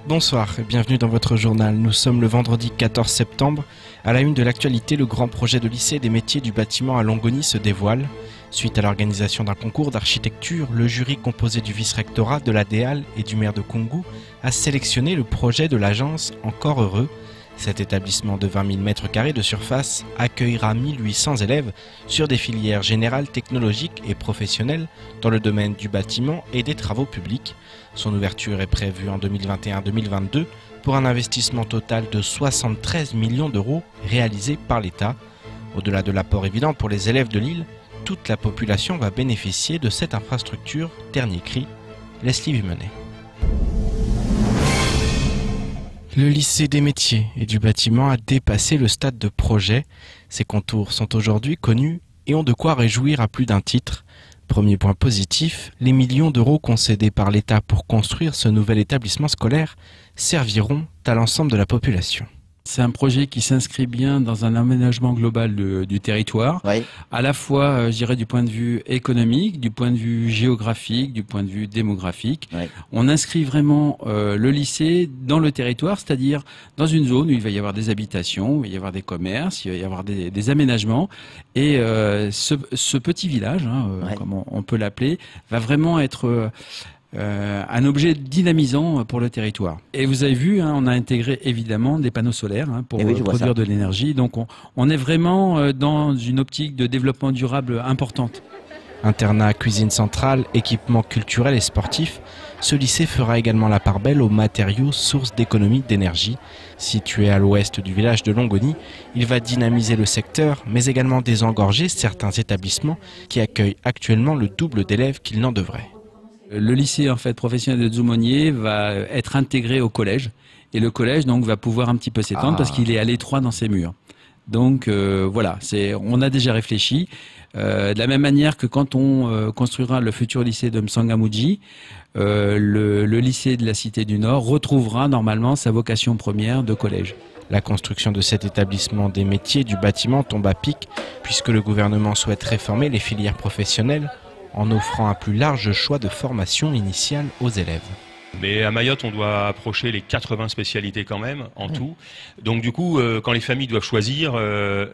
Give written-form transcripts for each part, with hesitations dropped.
Bonsoir et bienvenue dans votre journal. Nous sommes le vendredi 14 septembre. À la une de l'actualité, le grand projet de lycée des métiers du bâtiment à Longoni se dévoile. Suite à l'organisation d'un concours d'architecture, le jury composé du vice-rectorat, de la DEAL et du maire de Koungou a sélectionné le projet de l'agence Encore Heureux. Cet établissement de 20 000 m² de surface accueillera 1800 élèves sur des filières générales, technologiques et professionnelles dans le domaine du bâtiment et des travaux publics. Son ouverture est prévue en 2021-2022 pour un investissement total de 73 millions d'euros réalisé par l'État. Au-delà de l'apport évident pour les élèves de l'île, toute la population va bénéficier de cette infrastructure. Dernier cri, Leslie Vimenet. Le lycée des métiers et du bâtiment a dépassé le stade de projet. Ses contours sont aujourd'hui connus et ont de quoi réjouir à plus d'un titre. Premier point positif, les millions d'euros concédés par l'État pour construire ce nouvel établissement scolaire serviront à l'ensemble de la population. C'est un projet qui s'inscrit bien dans un aménagement global du territoire, oui. À la fois, je dirais, du point de vue économique, du point de vue géographique, du point de vue démographique. Oui. On inscrit vraiment le lycée dans le territoire, c'est-à-dire dans une zone où il va y avoir des habitations, où il va y avoir des commerces, il va y avoir des aménagements. Et ce petit village, oui. Comme on peut l'appeler, va vraiment être... un objet dynamisant pour le territoire. Et vous avez vu, on a intégré évidemment des panneaux solaires pour produire de l'énergie. Donc on est vraiment dans une optique de développement durable importante. Internat, cuisine centrale, équipements culturels et sportifs, ce lycée fera également la part belle aux matériaux sources d'économie d'énergie. Situé à l'ouest du village de Longoni, il va dynamiser le secteur, mais également désengorger certains établissements qui accueillent actuellement le double d'élèves qu'ils n'en devraient. Le lycée professionnel de Dzoumogné va être intégré au collège et le collège donc va pouvoir un petit peu s'étendre parce qu'il est à l'étroit dans ses murs. Donc voilà, on a déjà réfléchi. De la même manière que quand on construira le futur lycée de Msangamouji, le lycée de la Cité du Nord retrouvera normalement sa vocation première de collège. La construction de cet établissement des métiers du bâtiment tombe à pic puisque le gouvernement souhaite réformer les filières professionnelles en offrant un plus large choix de formation initiale aux élèves. Mais à Mayotte, on doit approcher les 80 spécialités quand même, en tout. Donc du coup, quand les familles doivent choisir,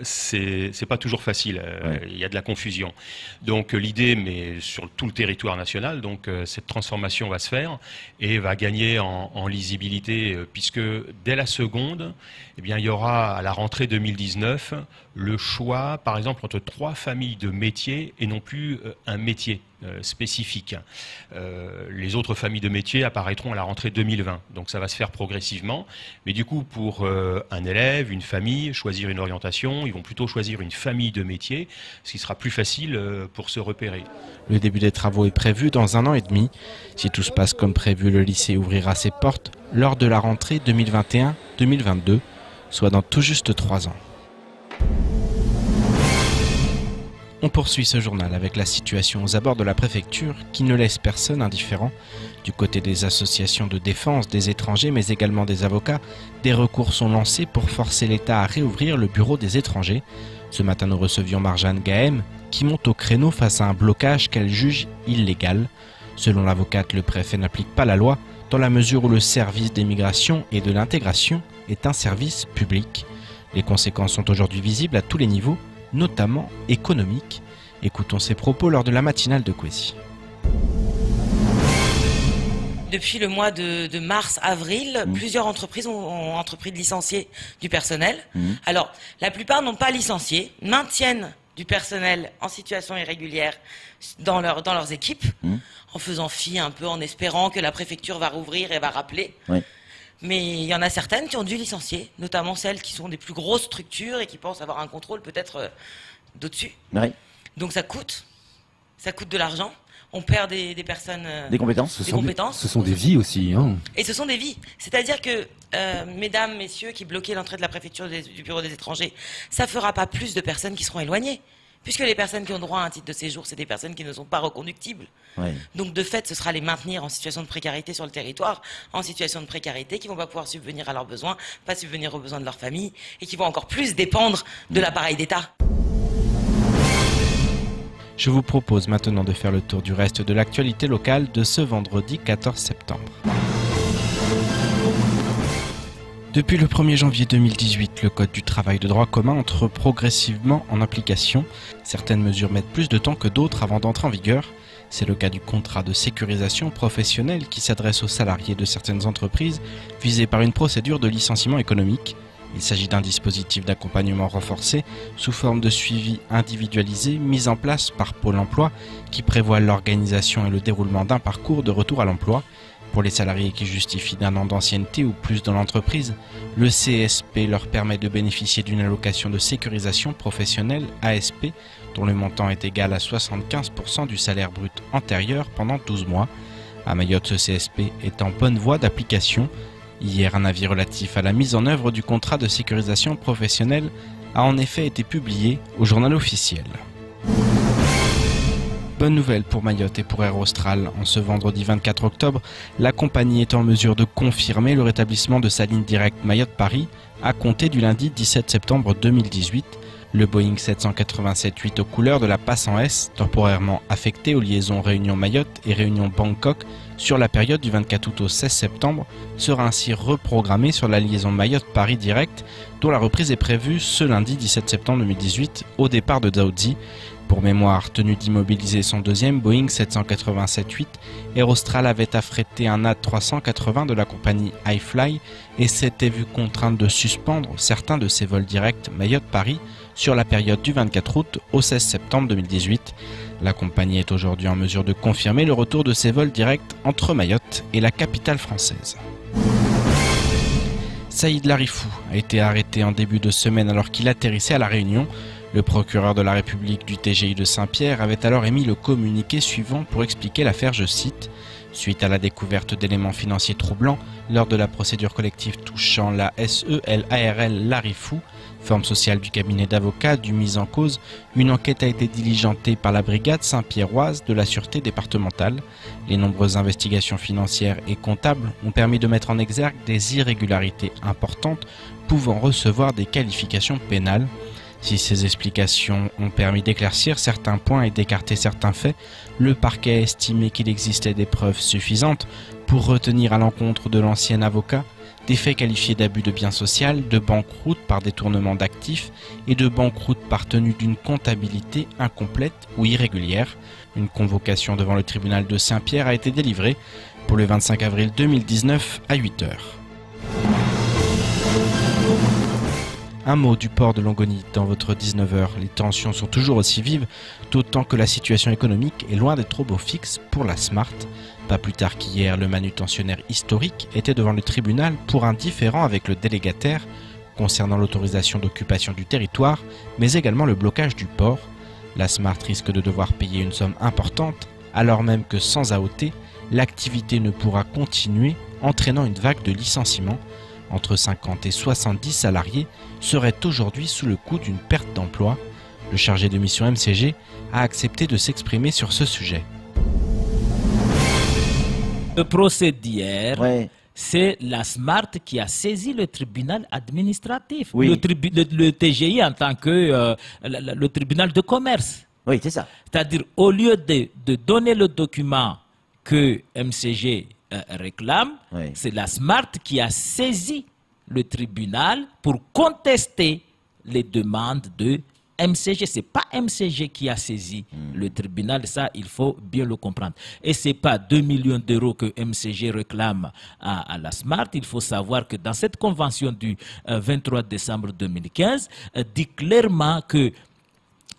c'est pas toujours facile. Il y a de la confusion. Donc l'idée, mais sur tout le territoire national, donc cette transformation va se faire et va gagner en lisibilité, puisque dès la seconde, eh bien, il y aura à la rentrée 2019 le choix, par exemple, entre 3 familles de métiers et non plus un métier spécifique. Les autres familles de métiers apparaîtront à la rentrée 2020. Donc ça va se faire progressivement. Mais du coup, pour un élève, une famille, choisir une orientation, ils vont plutôt choisir une famille de métiers, ce qui sera plus facile pour se repérer. Le début des travaux est prévu dans 1 an et demi. Si tout se passe comme prévu, le lycée ouvrira ses portes lors de la rentrée 2021-2022, soit dans tout juste 3 ans. On poursuit ce journal avec la situation aux abords de la préfecture qui ne laisse personne indifférent. Du côté des associations de défense des étrangers mais également des avocats, des recours sont lancés pour forcer l'État à réouvrir le bureau des étrangers. Ce matin nous recevions Marjane Gahem qui monte au créneau face à un blocage qu'elle juge illégal. Selon l'avocate, le préfet n'applique pas la loi dans la mesure où le service des migrations et de l'intégration est un service public. Les conséquences sont aujourd'hui visibles à tous les niveaux, notamment économique. Écoutons ses propos lors de la matinale de Kwesi. Depuis le mois de mars-avril, plusieurs entreprises ont entrepris de licencier du personnel. Alors, la plupart n'ont pas licencié, maintiennent du personnel en situation irrégulière dans leurs équipes, en faisant fi un peu, en espérant que la préfecture va rouvrir et va rappeler. Mais il y en a certaines qui ont dû licencier, notamment celles qui sont des plus grosses structures et qui pensent avoir un contrôle peut-être d'au-dessus. Donc ça coûte de l'argent. On perd des personnes... Des compétences. Ce sont des vies aussi. Et ce sont des vies. C'est-à-dire que, mesdames, messieurs, qui bloquaient l'entrée de la préfecture du bureau des étrangers, ça ne fera pas plus de personnes qui seront éloignées. Puisque les personnes qui ont droit à un titre de séjour, c'est des personnes qui ne sont pas reconductibles. Donc de fait, ce sera les maintenir en situation de précarité sur le territoire, en situation de précarité, qui ne vont pas pouvoir subvenir à leurs besoins, pas subvenir aux besoins de leur famille, et qui vont encore plus dépendre de l'appareil d'État. Je vous propose maintenant de faire le tour du reste de l'actualité locale de ce vendredi 14 septembre. Depuis le 1er janvier 2018, le Code du travail de droit commun entre progressivement en application. Certaines mesures mettent plus de temps que d'autres avant d'entrer en vigueur. C'est le cas du contrat de sécurisation professionnelle qui s'adresse aux salariés de certaines entreprises visées par une procédure de licenciement économique. Il s'agit d'un dispositif d'accompagnement renforcé sous forme de suivi individualisé mis en place par Pôle emploi qui prévoit l'organisation et le déroulement d'un parcours de retour à l'emploi. Pour les salariés qui justifient d'un an d'ancienneté ou plus dans l'entreprise, le CSP leur permet de bénéficier d'une allocation de sécurisation professionnelle ASP dont le montant est égal à 75% du salaire brut antérieur pendant 12 mois. À Mayotte, ce CSP est en bonne voie d'application. Hier, un avis relatif à la mise en œuvre du contrat de sécurisation professionnelle a en effet été publié au journal officiel. Bonne nouvelle pour Mayotte et pour Air Austral. En ce vendredi 24 octobre, la compagnie est en mesure de confirmer le rétablissement de sa ligne directe Mayotte-Paris à compter du lundi 17 septembre 2018. Le Boeing 787-8 aux couleurs de la passe en S, temporairement affecté aux liaisons Réunion-Mayotte et Réunion-Bangkok sur la période du 24 août au 16 septembre, sera ainsi reprogrammé sur la liaison Mayotte-Paris direct, dont la reprise est prévue ce lundi 17 septembre 2018 au départ de Dzaoudzi. Pour mémoire, tenu d'immobiliser son deuxième Boeing 787-8, Air Austral avait affrété un A380 de la compagnie iFly et s'était vu contrainte de suspendre certains de ses vols directs Mayotte-Paris sur la période du 24 août au 16 septembre 2018. La compagnie est aujourd'hui en mesure de confirmer le retour de ses vols directs entre Mayotte et la capitale française. Saïd Larifou a été arrêté en début de semaine alors qu'il atterrissait à La Réunion. Le procureur de la République du TGI de Saint-Pierre avait alors émis le communiqué suivant pour expliquer l'affaire, je cite « Suite à la découverte d'éléments financiers troublants lors de la procédure collective touchant la SELARL Larifou, forme sociale du cabinet d'avocats du mis en cause, une enquête a été diligentée par la brigade Saint-Pierroise de la Sûreté départementale. Les nombreuses investigations financières et comptables ont permis de mettre en exergue des irrégularités importantes pouvant recevoir des qualifications pénales. Si ces explications ont permis d'éclaircir certains points et d'écarter certains faits, le parquet a estimé qu'il existait des preuves suffisantes pour retenir à l'encontre de l'ancien avocat des faits qualifiés d'abus de biens social, de banqueroute par détournement d'actifs et de banqueroute par tenue d'une comptabilité incomplète ou irrégulière. Une convocation devant le tribunal de Saint-Pierre a été délivrée pour le 25 avril 2019 à 8h. Un mot du port de Longoni dans votre 19h. Les tensions sont toujours aussi vives, d'autant que la situation économique est loin d'être trop beau fixe pour la Smart. Pas plus tard qu'hier, le manutentionnaire historique était devant le tribunal pour un différend avec le délégataire concernant l'autorisation d'occupation du territoire, mais également le blocage du port. La Smart risque de devoir payer une somme importante, alors même que sans AOT, l'activité ne pourra continuer, entraînant une vague de licenciements. Entre 50 et 70 salariés seraient aujourd'hui sous le coup d'une perte d'emploi. Le chargé de mission MCG a accepté de s'exprimer sur ce sujet. Le procès d'hier, c'est la Smart qui a saisi le tribunal administratif, le TGI en tant que le tribunal de commerce. Oui, c'est ça. C'est-à-dire, au lieu de donner le document que MCG réclame, c'est la Smart qui a saisi le tribunal pour contester les demandes de MCG. Ce n'est pas MCG qui a saisi le tribunal, ça il faut bien le comprendre. Et ce n'est pas 2 millions d'euros que MCG réclame à la Smart. Il faut savoir que dans cette convention du 23 décembre 2015, dit clairement que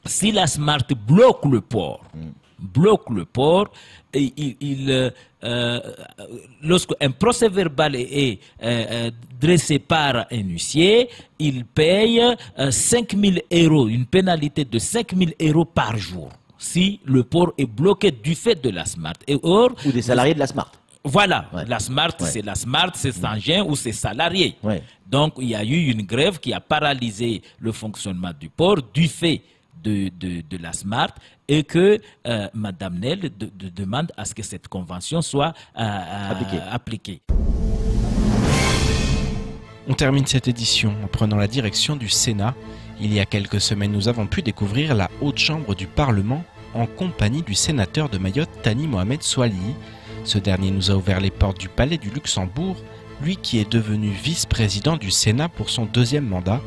si la Smart bloque le port, lorsqu'un procès verbal est dressé par un huissier, il paye 5 000 €, une pénalité de 5 000 € par jour, si le port est bloqué du fait de la Smart. Ou des salariés de la Smart. Voilà, la Smart, c'est la Smart, c'est Saint-Jean ou ses salariés. Donc, il y a eu une grève qui a paralysé le fonctionnement du port du fait de la Smart et que Mme Nel demande à ce que cette convention soit appliquée. On termine cette édition en prenant la direction du Sénat. Il y a quelques semaines, nous avons pu découvrir la Haute Chambre du Parlement en compagnie du sénateur de Mayotte, Thani Mohamed Soilihi. Ce dernier nous a ouvert les portes du Palais du Luxembourg lui qui est devenu vice-président du Sénat pour son deuxième mandat.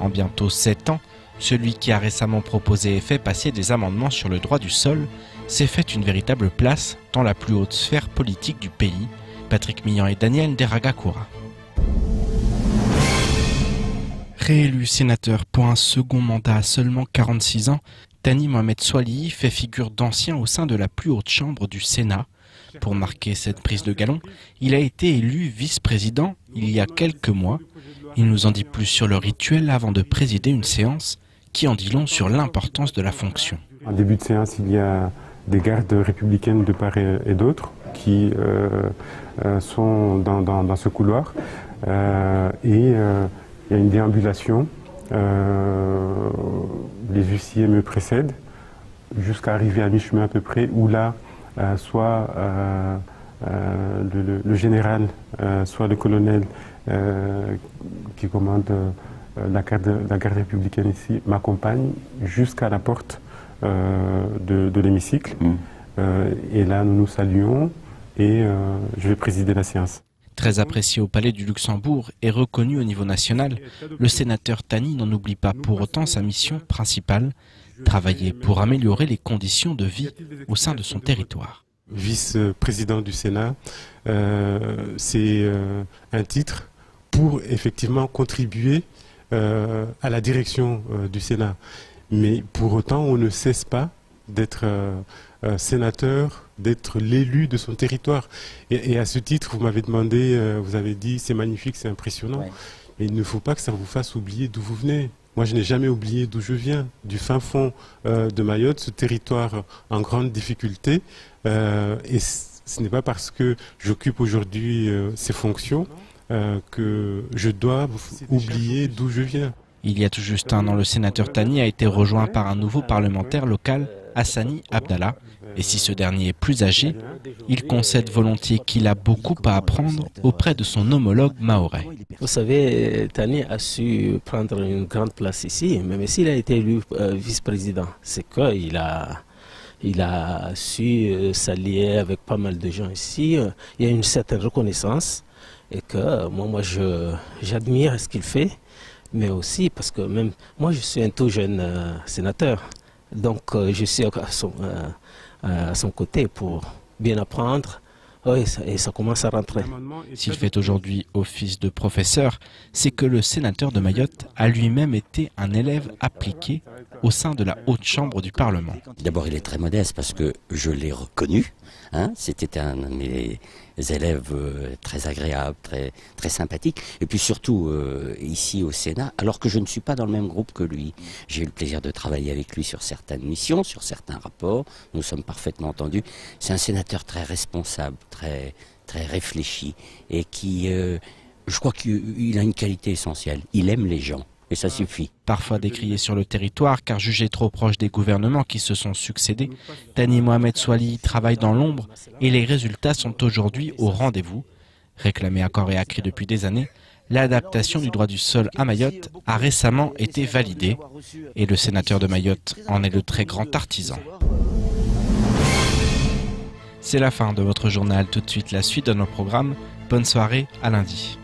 En bientôt 7 ans, celui qui a récemment proposé et fait passer des amendements sur le droit du sol s'est fait une véritable place dans la plus haute sphère politique du pays. Patrick Millan et Daniel Derragakura. Réélu sénateur pour un second mandat à seulement 46 ans, Thani Mohamed Soilihi fait figure d'ancien au sein de la plus haute chambre du Sénat. Pour marquer cette prise de galon, il a été élu vice-président il y a quelques mois. Il nous en dit plus sur le rituel avant de présider une séance qui en dit long sur l'importance de la fonction. En début de séance, il y a des gardes républicaines de part et d'autre qui sont dans ce couloir. Il y a une déambulation, les huissiers me précèdent jusqu'à arriver à mi-chemin à peu près, où là, soit le général, soit le colonel qui commande la garde républicaine ici, m'accompagne jusqu'à la porte de l'hémicycle. Et là, nous nous saluons et je vais présider la séance. Très apprécié au Palais du Luxembourg et reconnu au niveau national, le sénateur Thani n'en oublie pas pour autant sa mission principale, travailler pour améliorer les conditions de vie au sein de son territoire. Vice-président du Sénat, c'est un titre pour effectivement contribuer à la direction du Sénat. Mais pour autant, on ne cesse pas d'être sénateur, d'être l'élu de son territoire. Et à ce titre, vous m'avez demandé, vous avez dit, c'est magnifique, c'est impressionnant. Ouais. Mais il ne faut pas que ça vous fasse oublier d'où vous venez. Moi, je n'ai jamais oublié d'où je viens, du fin fond de Mayotte, ce territoire en grande difficulté. Et ce n'est pas parce que j'occupe aujourd'hui ces fonctions que je dois oublier d'où je viens. Il y a tout juste un an, le sénateur Thani a été rejoint par un nouveau parlementaire local, Hassani Abdallah. Et si ce dernier est plus âgé, il concède volontiers qu'il a beaucoup à apprendre auprès de son homologue mahorais. Vous savez, Thani a su prendre une grande place ici, même s'il a été élu vice-président. C'est qu'il a su s'allier avec pas mal de gens ici. Il y a une certaine reconnaissance et que moi j'admire ce qu'il fait. Mais aussi parce que même moi je suis un tout jeune sénateur, donc je suis à son côté pour bien apprendre et ça commence à rentrer. S'il fait aujourd'hui office de professeur, c'est que le sénateur de Mayotte a lui-même été un élève appliqué au sein de la haute chambre du Parlement. D'abord il est très modeste parce que je l'ai reconnu, hein, c'était un de mes élèves très agréables, très sympathiques. Et puis surtout ici au Sénat, alors que je ne suis pas dans le même groupe que lui. J'ai eu le plaisir de travailler avec lui sur certaines missions, sur certains rapports. Nous sommes parfaitement entendus. C'est un sénateur très responsable, très réfléchi et qui, je crois qu'il a une qualité essentielle. Il aime les gens. Et ça suffit. Parfois décrié sur le territoire car jugé trop proche des gouvernements qui se sont succédés, Thani Mohamed Soilihi travaille dans l'ombre et les résultats sont aujourd'hui au rendez-vous. Réclamé à corps et à cri depuis des années, l'adaptation du droit du sol à Mayotte a récemment été validée et le sénateur de Mayotte en est le très grand artisan. C'est la fin de votre journal. Tout de suite la suite de nos programmes. Bonne soirée, à lundi.